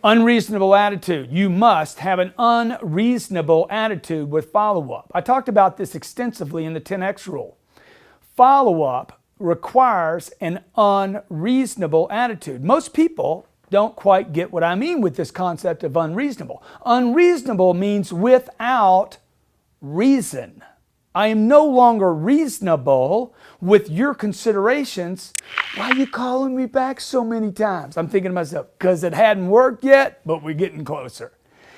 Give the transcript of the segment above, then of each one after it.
Unreasonable attitude. You must have an unreasonable attitude with follow-up. I talked about this extensively in the 10X rule. Follow-up requires an unreasonable attitude. Most people don't quite get what I mean with this concept of unreasonable. Unreasonable means without reason. I am no longer reasonable with your considerations. Why are you calling me back so many times? I'm thinking to myself, because it hadn't worked yet, but we're getting closer.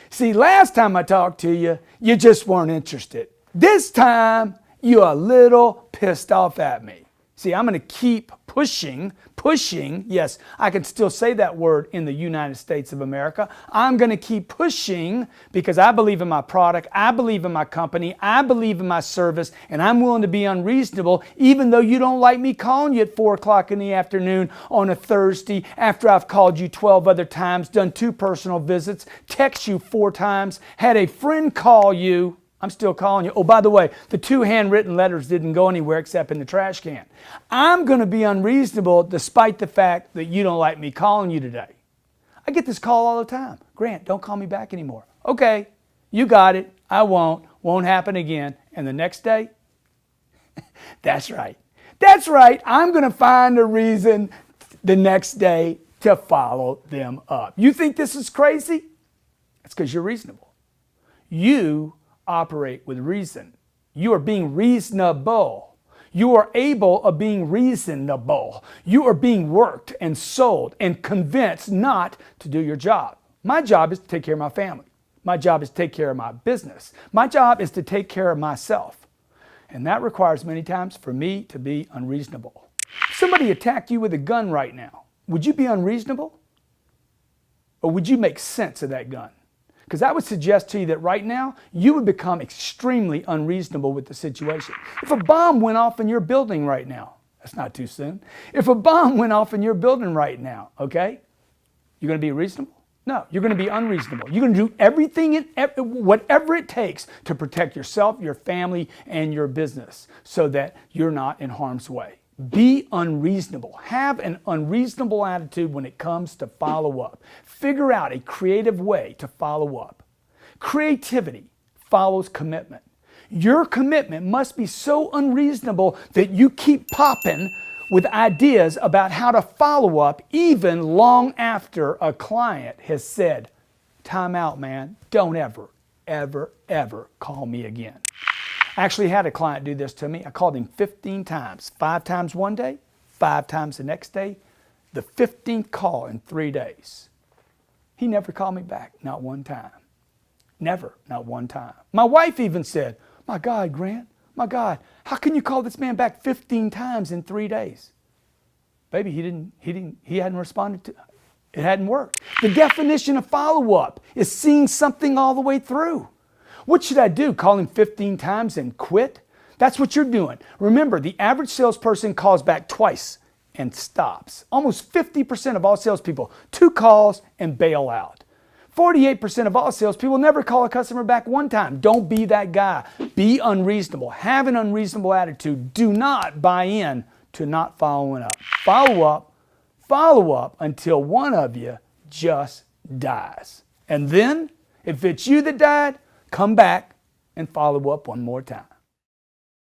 See, last time I talked to you, you just weren't interested. This time, you're a little pissed off at me. See, I'm going to keep pushing, yes, I can still say that word in the United States of America. I'm going to keep pushing because I believe in my product, I believe in my company, I believe in my service, and I'm willing to be unreasonable even though you don't like me calling you at 4 o'clock in the afternoon on a Thursday after I've called you 12 other times, done 2 personal visits, text you 4 times, had a friend call you. I'm still calling you. Oh, by the way, the 2 handwritten letters didn't go anywhere except in the trash can. I'm going to be unreasonable despite the fact that you don't like me calling you today. I get this call all the time. Grant, don't call me back anymore. Okay, you got it. I won't. Won't happen again. And the next day? That's right. That's right. I'm going to find a reason the next day to follow them up. You think this is crazy? It's because you're reasonable. You operate with reason. You are being reasonable. You are able of being reasonable. You are being worked and sold and convinced not to do your job. My job is to take care of my family. My job is to take care of my business. My job is to take care of myself. And that requires many times for me to be unreasonable. If somebody attacked you with a gun right now, would you be unreasonable? Or would you make sense of that gun? Because I would suggest to you that right now, you would become extremely unreasonable with the situation. If a bomb went off in your building right now, that's not too soon. If a bomb went off in your building right now, okay, you're going to be reasonable? No, you're going to be unreasonable. You're going to do everything, whatever it takes to protect yourself, your family, and your business so that you're not in harm's way. Be unreasonable. Have an unreasonable attitude when it comes to follow up. Figure out a creative way to follow up. Creativity follows commitment. Your commitment must be so unreasonable that you keep popping with ideas about how to follow up even long after a client has said, time out, man. Don't ever, ever, ever call me again. I actually had a client do this to me. I called him 15 times, 5 times one day, 5 times the next day, the 15th call in 3 days. He never called me back, not one time. Never, not one time. My wife even said, my God, Grant, my God, how can you call this man back 15 times in 3 days? Baby, he hadn't responded to it. It hadn't worked. The definition of follow-up is seeing something all the way through. What should I do? Call him 15 times and quit? That's what you're doing. Remember, the average salesperson calls back twice and stops. Almost 50% of all salespeople, 2 calls and bail out. 48% of all salespeople never call a customer back 1 time. Don't be that guy. Be unreasonable. Have an unreasonable attitude. Do not buy in to not following up. Follow up until one of you just dies. And then, if it's you that died, come back and follow up one more time.